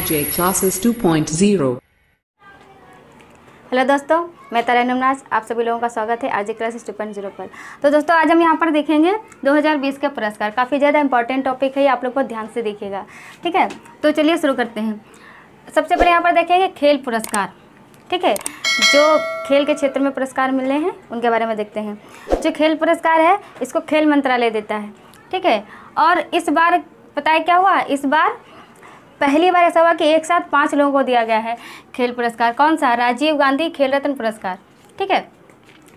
RJ Classes 2.0। Hello दोस्तों, मैं तरन्नुम नाज, आप सभी लोगों का स्वागत है RJ Classes 2.0 पर। तो दोस्तों आज हम यहाँ पर देखेंगे 2020 के पुरस्कार। काफ़ी ज़्यादा इंपॉर्टेंट टॉपिक है, ये आप लोग को ध्यान से देखिएगा, ठीक है। तो चलिए शुरू करते हैं। सबसे पहले यहाँ पर देखेंगे खेल पुरस्कार, ठीक है। जो खेल के क्षेत्र में पुरस्कार मिले हैं उनके बारे में देखते हैं। जो खेल पुरस्कार है इसको खेल मंत्रालय देता है, ठीक है। और इस बार पता है क्या हुआ, इस बार पहली बार ऐसा हुआ कि एक साथ 5 लोगों को दिया गया है खेल पुरस्कार। कौन सा? राजीव गांधी खेल रत्न पुरस्कार, ठीक है।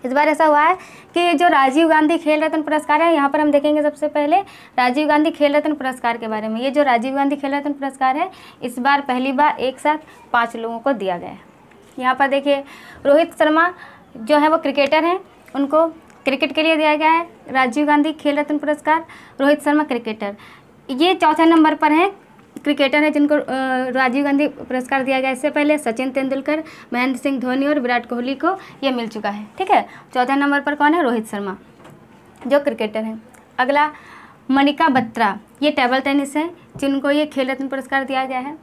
इस बार ऐसा हुआ है कि जो राजीव गांधी खेल रत्न पुरस्कार है, यहाँ पर हम देखेंगे सबसे पहले राजीव गांधी खेल रत्न पुरस्कार के बारे में। ये जो राजीव गांधी खेल रत्न पुरस्कार है इस बार पहली बार एक साथ 5 लोगों को दिया गया है। यहाँ पर देखिए रोहित शर्मा जो है वो क्रिकेटर हैं, उनको क्रिकेट के लिए दिया गया है राजीव गांधी खेल रत्न पुरस्कार। रोहित शर्मा क्रिकेटर, ये चौथे नंबर पर हैं क्रिकेटर है जिनको राजीव गांधी पुरस्कार दिया गया। इससे पहले सचिन तेंदुलकर, महेंद्र सिंह धोनी और विराट कोहली को ये मिल चुका है, ठीक है। चौथे नंबर पर कौन है? रोहित शर्मा जो क्रिकेटर हैं। अगला मनिका बत्रा, ये टेबल टेनिस है जिनको ये खेल रत्न पुरस्कार दिया गया है,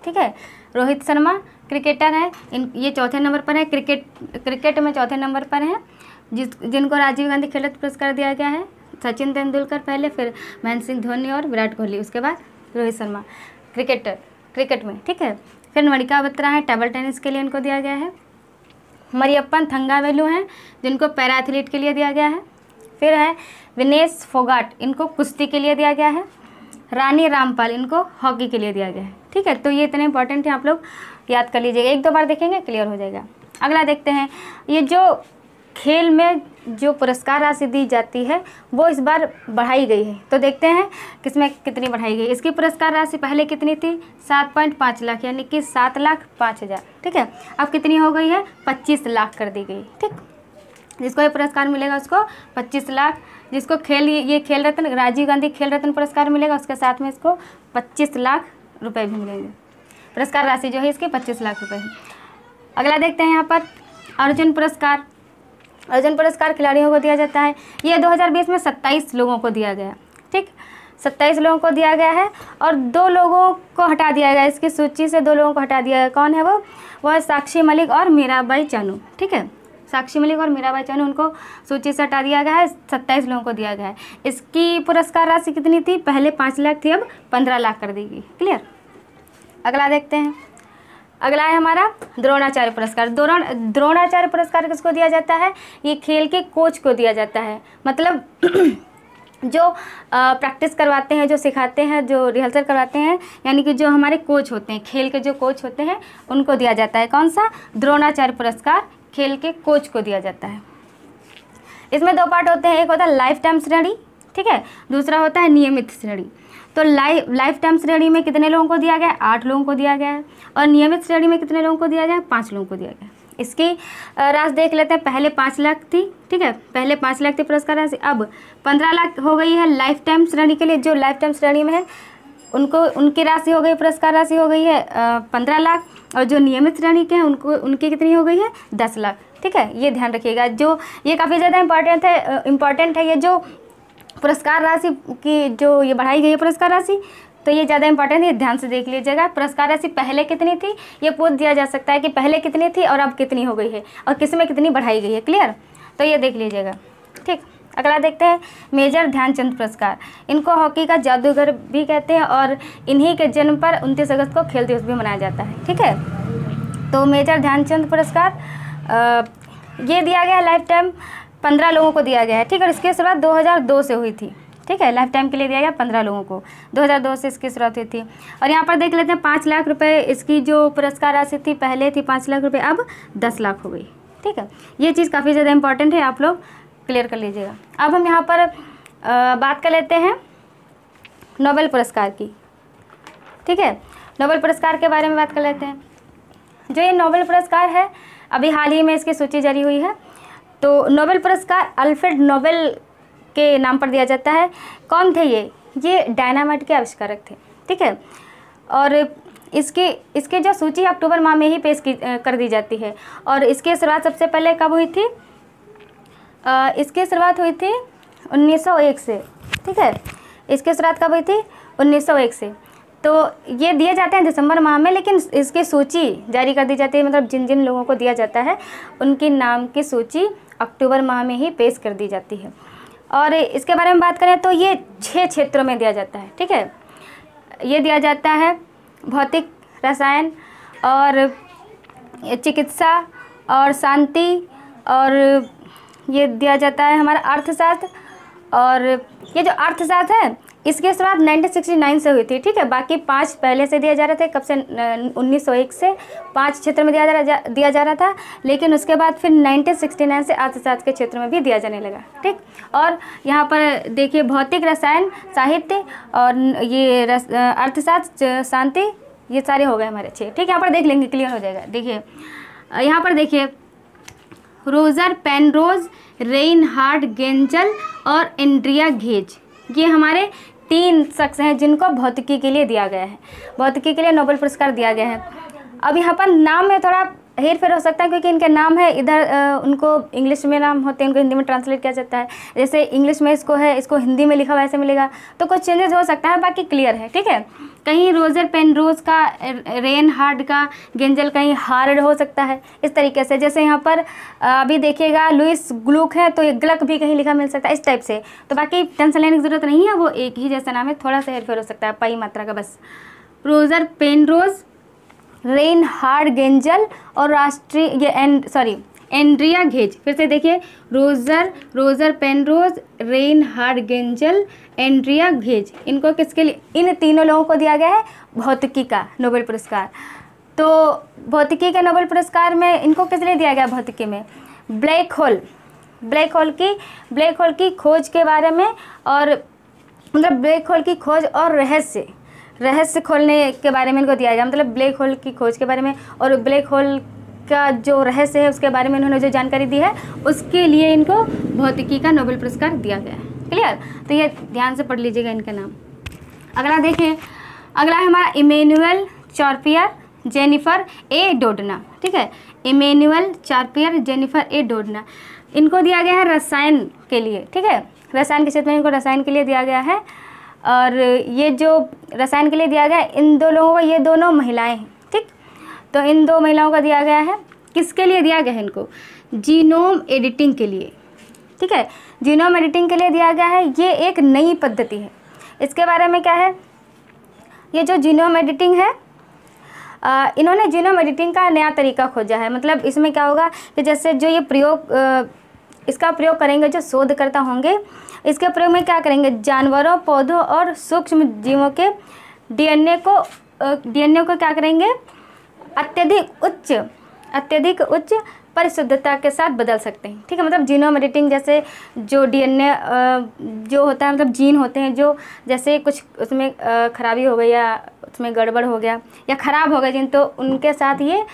ठीक है। रोहित शर्मा क्रिकेटर है, ये चौथे नंबर पर है। क्रिकेट में चौथे नंबर पर हैं जिनको राजीव गांधी खेल रत्न पुरस्कार दिया गया है। सचिन तेंदुलकर पहले, फिर महेंद्र सिंह धोनी और विराट कोहली, उसके बाद रोहित शर्मा क्रिकेट में, ठीक है। फिर मनिका बत्रा है, टेबल टेनिस के लिए इनको दिया गया है। मरियप्पन थंगावेलु हैं जिनको पैरा एथलीट के लिए दिया गया है। फिर है विनेश फोगाट, इनको कुश्ती के लिए दिया गया है। रानी रामपाल, इनको हॉकी के लिए दिया गया है, ठीक है। तो ये इतने इंपॉर्टेंट है, आप लोग याद कर लीजिएगा, 1-2 बार देखेंगे क्लियर हो जाएगा। अगला देखते हैं, ये जो खेल में जो पुरस्कार राशि दी जाती है वो इस बार बढ़ाई गई है। तो देखते हैं किसमें कितनी बढ़ाई गई। इसकी पुरस्कार राशि पहले कितनी थी? 7.5 लाख, यानी कि 7,05,000, ठीक है। अब कितनी हो गई है? 25 लाख कर दी गई, ठीक। जिसको ये पुरस्कार मिलेगा उसको 25 लाख, जिसको ये खेल रत्न राजीव गांधी खेल रत्न पुरस्कार मिलेगा उसके साथ में इसको 25 लाख रुपये भी मिलेंगे। पुरस्कार राशि जो है इसकी 25 लाख रुपये है। अगला देखते हैं यहाँ पर अर्जुन पुरस्कार। अर्जुन पुरस्कार खिलाड़ियों को दिया जाता है। ये 2020 में 27 लोगों को दिया गया, ठीक। 27 लोगों को दिया गया है और 2 लोगों को हटा दिया गया, इसकी सूची से 2 लोगों को हटा दिया गया। कौन है वो? है साक्षी मलिक और मीराबाई चानू, ठीक है। साक्षी मलिक और मीराबाई चानू, उनको सूची से हटा दिया गया है। 27 लोगों को दिया गया है। इसकी पुरस्कार राशि कितनी थी? पहले 5 लाख थी, अब 15 लाख कर दी गई, क्लियर। अगला देखते हैं, अगला है हमारा द्रोणाचार्य पुरस्कार। द्रोणाचार्य पुरस्कार किसको दिया जाता है? ये खेल के कोच को दिया जाता है, मतलब जो प्रैक्टिस करवाते हैं, जो सिखाते हैं, जो रिहर्सल करवाते हैं, यानी कि जो हमारे कोच होते हैं, खेल के जो कोच होते हैं उनको दिया जाता है। कौन सा? द्रोणाचार्य पुरस्कार खेल के कोच को दिया जाता है। इसमें 2 पार्ट होते हैं, एक होता है लाइफ टाइम श्रेणी, ठीक है, दूसरा होता है नियमित श्रेणी। तो लाइफ टाइम श्रेणी में कितने लोगों को दिया गया है? 8 लोगों को दिया गया है। और नियमित श्रेणी में कितने लोगों को दिया गया है? 5 लोगों को दिया गया है। इसकी राशि देख लेते हैं। पहले 5 लाख थी, ठीक है, पहले 5 लाख थी पुरस्कार राशि, अब 15 लाख हो गई है लाइफ टाइम श्रेणी के लिए। जो लाइफ टाइम श्रेणी में है उनकी राशि हो गई, पुरस्कार राशि हो गई है 15 लाख, और जो नियमित श्रेणी के हैं उनकी कितनी हो गई है? 10 लाख, ठीक है। ये ध्यान रखिएगा, जो ये काफ़ी ज़्यादा इम्पॉर्टेंट है ये जो पुरस्कार राशि की जो ये बढ़ाई गई है पुरस्कार राशि, तो ये ज़्यादा इंपॉर्टेंट है, ध्यान से देख लीजिएगा। पुरस्कार राशि पहले कितनी थी ये पूछ दिया जा सकता है कि पहले कितनी थी और अब कितनी हो गई है और किस में कितनी बढ़ाई गई है, क्लियर। तो ये देख लीजिएगा, ठीक। अगला देखते हैं मेजर ध्यानचंद पुरस्कार। इनको हॉकी का जादूगर भी कहते हैं और इन्हीं के जन्म पर 29 अगस्त को खेल दिवस भी मनाया जाता है, ठीक है। तो मेजर ध्यानचंद पुरस्कार ये दिया गया लाइफ टाइम 15 लोगों को दिया गया है, ठीक है। और इसकी शुरुआत 2002 से हुई थी, ठीक है। लाइफ टाइम के लिए दिया गया 15 लोगों को, 2002 से इसकी शुरुआत हुई थी। और यहाँ पर देख लेते हैं 5 लाख रुपए इसकी जो पुरस्कार राशि थी, पहले थी 5 लाख रुपए, अब 10 लाख हो गई, ठीक है। ये चीज़ काफ़ी ज़्यादा इंपॉर्टेंट है, आप लोग क्लियर कर लीजिएगा। अब हम यहाँ पर बात कर लेते हैं नोबेल पुरस्कार की, ठीक है। नोबेल पुरस्कार के बारे में बात कर लेते हैं। जो ये नोबेल पुरस्कार है अभी हाल ही में इसकी सूची जारी हुई है। तो नोबेल पुरस्कार अल्फ्रेड नोबेल के नाम पर दिया जाता है। कौन थे ये डायनामाइट के आविष्कारक थे, ठीक है। और इसके जो सूची अक्टूबर माह में ही पेश कर दी जाती है। और इसकी शुरुआत सबसे पहले कब हुई थी? इसकी शुरुआत हुई थी 1901 से, ठीक है। इसकी शुरुआत कब हुई थी? 1901 से। तो ये दिए जाते हैं दिसंबर माह में, लेकिन इसकी सूची जारी कर दी जाती है, मतलब जिन जिन लोगों को दिया जाता है उनके नाम की सूची अक्टूबर माह में ही पेश कर दी जाती है। और इसके बारे में बात करें तो ये 6 क्षेत्रों में दिया जाता है, ठीक है। ये दिया जाता है भौतिक, रसायन और चिकित्सा और शांति, और ये दिया जाता है हमारा अर्थशास्त्र। और ये जो अर्थशास्त्र है इसकी शुरुआत 1969 से हुई थी, ठीक है। बाकी 5 पहले से दिए जा रहे थे, कब से 1901 से 5 क्षेत्र में दिया जा रहा था, लेकिन उसके बाद फिर 1969 से अर्थशास्त्र के क्षेत्र में भी दिया जाने लगा, ठीक। और यहाँ पर देखिए भौतिक, रसायन, साहित्य और ये अर्थशास्त्र, शांति, ये सारे हो गए हमारे 6, ठीक है। यहाँ पर देख लेंगे, क्लियर हो जाएगा। देखिए यहाँ पर देखिए रोजर पेनरोज, रेनहार्ड गेंजल और एंड्रिया घेज, ये हमारे 3 शख्स हैं जिनको भौतिकी के लिए दिया गया है, भौतिकी के लिए नोबेल पुरस्कार दिया गया है। अब यहाँ पर नाम में थोड़ा हेर फेर हो सकता है, क्योंकि इनके नाम है इधर उनको इंग्लिश में नाम होते हैं, उनको हिंदी में ट्रांसलेट किया जाता है। जैसे इंग्लिश में इसको है, इसको हिंदी में लिखा हुआ ऐसे मिलेगा, तो कुछ चेंजेस हो सकता है, बाकी क्लियर है, ठीक है। कहीं रोजर पेनरोज का रेनहार्ड का गेंजल कहीं हार्ड हो सकता है, इस तरीके से। जैसे यहाँ पर अभी देखिएगा लुइस ग्लुक है, तो ये ग्लक भी कहीं लिखा मिल सकता है, इस टाइप से। तो बाकी टेंशन लेने की ज़रूरत नहीं है, वो एक ही जैसा नाम है, थोड़ा सा हेर फेर हो सकता है पाई मात्रा का बस। रोजर पेनरोज, रेनहार्ड गेंजल और एंड्रिया घेज। फिर से देखिए Roger Penrose, Reinhard गेंजल, Andrea Ghez, इनको किसके लिए, इन तीनों लोगों को दिया गया है भौतिकी का नोबेल पुरस्कार। तो भौतिकी के नोबेल पुरस्कार में इनको किस लिए दिया गया, भौतिकी में ब्लैक होल की खोज के बारे में, और मतलब ब्लैक होल की खोज और रहस्य खोलने के बारे में इनको दिया गया, मतलब ब्लैक होल की खोज के बारे में और ब्लैक होल का जो रहस्य है उसके बारे में इन्होंने जो जानकारी दी है उसके लिए इनको भौतिकी का नोबेल पुरस्कार दिया गया है, क्लियर। तो ये ध्यान से पढ़ लीजिएगा इनका नाम। अगला देखें, अगला है हमारा इमैनुअल चार्पियर, जेनिफर ए डोडना, ठीक है। इमैनुअल चार्पियर, जेनिफर ए डोडना, इनको दिया गया है रसायन के लिए, ठीक है। रसायन के क्षेत्र में इनको रसायन के लिए दिया गया है। और ये जो रसायन के लिए दिया गया है इन 2 लोगों को, ये दोनों महिलाएं हैं, ठीक। तो इन 2 महिलाओं का दिया गया है, किसके लिए दिया गया है इनको, जीनोम एडिटिंग के लिए, ठीक है। जीनोम एडिटिंग के लिए दिया गया है, ये एक नई पद्धति है। इसके बारे में क्या है, ये जो जीनोम एडिटिंग है, इन्होंने जीनोम एडिटिंग का नया तरीका खोजा है। मतलब इसमें क्या होगा कि जैसे जो ये इसका प्रयोग करेंगे जो शोधकर्ता होंगे, इसके प्रयोग में क्या करेंगे, जानवरों, पौधों और सूक्ष्म जीवों के डीएनए को क्या करेंगे, अत्यधिक उच्च परिशुद्धता के साथ बदल सकते हैं, ठीक है। मतलब जीनोम एडिटिंग, जैसे जो डीएनए जो होता है, मतलब जीन होते हैं जो, जैसे कुछ उसमें खराबी हो गई या उसमें गड़बड़ हो गया या ख़राब हो गए जीन, तो उनके साथ ये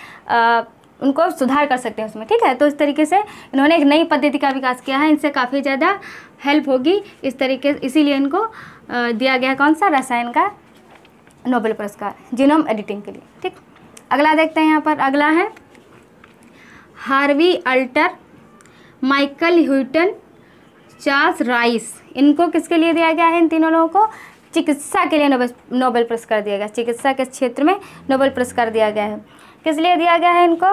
उनको सुधार कर सकते हैं उसमें, ठीक है। तो इस तरीके से इन्होंने एक नई पद्धति का विकास किया है, इनसे काफ़ी ज़्यादा हेल्प होगी इस तरीके, इसीलिए इनको दिया गया कौन सा, रसायन का नोबेल पुरस्कार जीनोम एडिटिंग के लिए, ठीक। अगला देखते हैं, यहाँ पर अगला है Harvey alter, Michael Houghton, Charles rice, इनको किसके लिए दिया गया है, इन तीनों लोगों को चिकित्सा के लिए नोबेल पुरस्कार दिया गया, चिकित्सा के क्षेत्र में नोबेल पुरस्कार दिया गया है। किस लिए दिया गया है इनको,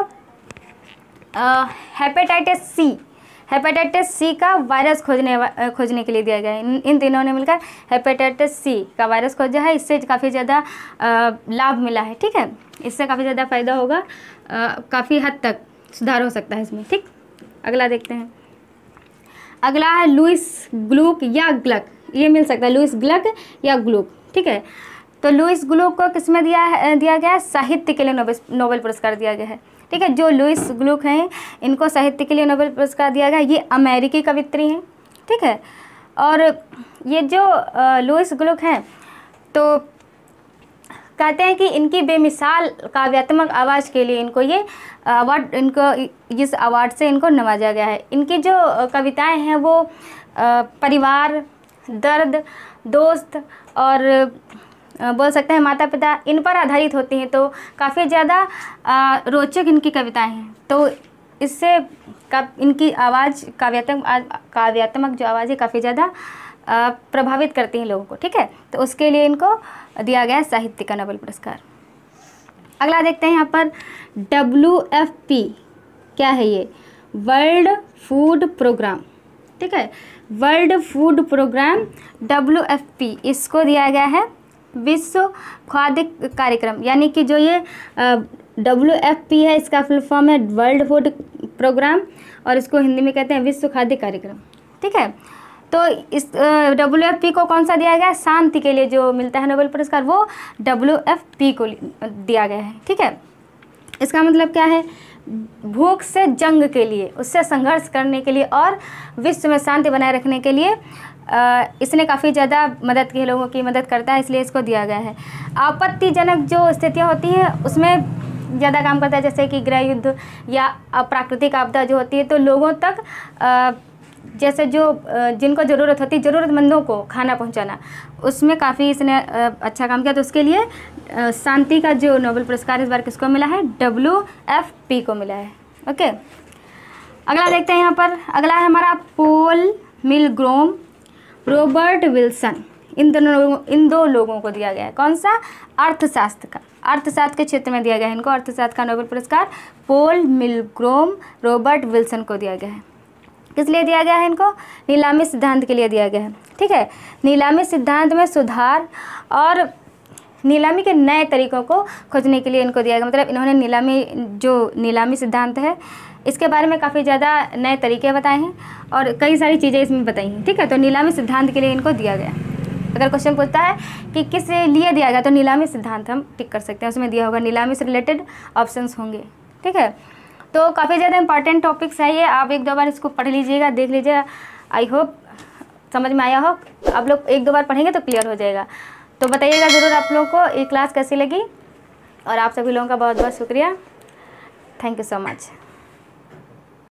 हेपेटाइटिस सी का वायरस खोजने के लिए दिया गया है। इन तीनों ने मिलकर हेपेटाइटिस सी का वायरस खोजा है, इससे काफ़ी ज़्यादा लाभ मिला है, ठीक है। इससे काफ़ी ज़्यादा फ़ायदा होगा, काफ़ी हद तक सुधार हो सकता है इसमें, ठीक। अगला देखते हैं, अगला है लुइस ग्लुक या ग्लक, ये मिल सकता है लुइस ग्लक या ग्लुक, ठीक है। तो लुइस ग्लुक को किस में दिया गया है, साहित्य के लिए नोबेल पुरस्कार दिया गया है, ठीक है। जो लुइस ग्लुक हैं इनको साहित्य के लिए नोबेल पुरस्कार दिया गया, ये अमेरिकी कवित्री हैं, ठीक है। और ये जो लुइस ग्लुक हैं तो कहते हैं कि इनकी बेमिसाल काव्यात्मक आवाज़ के लिए इनको ये अवार्ड, इस अवार्ड से इनको नवाजा गया है। इनकी जो कविताएं हैं वो परिवार, दर्द, दोस्त और बोल सकते हैं माता पिता, इन पर आधारित होती हैं, तो काफ़ी ज़्यादा रोचक इनकी कविताएं हैं। तो इससे इनकी आवाज़ काव्यात्मक जो आवाज़ है काफ़ी ज़्यादा प्रभावित करती हैं लोगों को, ठीक है। तो उसके लिए इनको दिया गया है साहित्य का नोबेल पुरस्कार। अगला देखते हैं यहाँ पर WFP क्या है ये, वर्ल्ड फूड प्रोग्राम, ठीक है। वर्ल्ड फूड प्रोग्राम WFP, इसको दिया गया है विश्व खाद्य कार्यक्रम, यानी कि जो ये WFP है इसका फुल फॉर्म है वर्ल्ड फूड प्रोग्राम, और इसको हिंदी में कहते हैं विश्व खाद्य कार्यक्रम, ठीक है। तो इस WFP को कौन सा दिया गया है, शांति के लिए जो मिलता है नोबेल पुरस्कार वो WFP को दिया गया है, ठीक है। इसका मतलब क्या है, भूख से जंग के लिए, उससे संघर्ष करने के लिए और विश्व में शांति बनाए रखने के लिए इसने काफ़ी ज़्यादा मदद की है, लोगों की मदद करता है, इसलिए इसको दिया गया है। आपत्तिजनक जो स्थितियाँ होती हैं उसमें ज़्यादा काम करता है, जैसे कि गृह युद्ध या प्राकृतिक आपदा जो होती है, तो लोगों तक जैसे जो जिनको ज़रूरत होती है, ज़रूरतमंदों को खाना पहुंचाना, उसमें काफ़ी इसने अच्छा काम किया। तो उसके लिए शांति का जो नोबेल पुरस्कार इस बार किसको मिला है, WFP को मिला है, ओके। अगला देखते हैं यहाँ पर, अगला है हमारा पॉल मिलग्रोम, रॉबर्ट विल्सन, इन दो लोगों को दिया गया है। कौन सा, अर्थशास्त्र का, अर्थशास्त्र के क्षेत्र में दिया गया है इनको अर्थशास्त्र का नोबेल पुरस्कार। पॉल मिलग्रोम, रॉबर्ट विल्सन को दिया गया है। किस लिए दिया गया है इनको, नीलामी सिद्धांत के लिए दिया गया है, ठीक है। नीलामी सिद्धांत में सुधार और नीलामी के नए तरीकों को खोजने के लिए इनको दिया गया, मतलब इन्होंने नीलामी सिद्धांत है इसके बारे में काफ़ी ज़्यादा नए तरीके बताए हैं और कई सारी चीज़ें इसमें बताई हैं, ठीक है। तो नीलामी सिद्धांत के लिए इनको दिया गया। अगर क्वेश्चन पूछता है कि किस लिए दिया गया, तो नीलामी सिद्धांत हम टिक कर सकते हैं, उसमें दिया होगा, नीलामी से रिलेटेड ऑप्शंस होंगे, ठीक है। तो काफ़ी ज़्यादा इंपॉर्टेंट टॉपिक्स है ये, आप एक दो बार इसको पढ़ लीजिएगा, देख लीजिएगा, आई होप समझ में आया हो। आप लोग एक दो बार पढ़ेंगे तो क्लियर हो जाएगा। तो बताइएगा ज़रूर आप लोगों को ये क्लास कैसी लगी, और आप सभी लोगों का बहुत बहुत शुक्रिया। Thank you so much.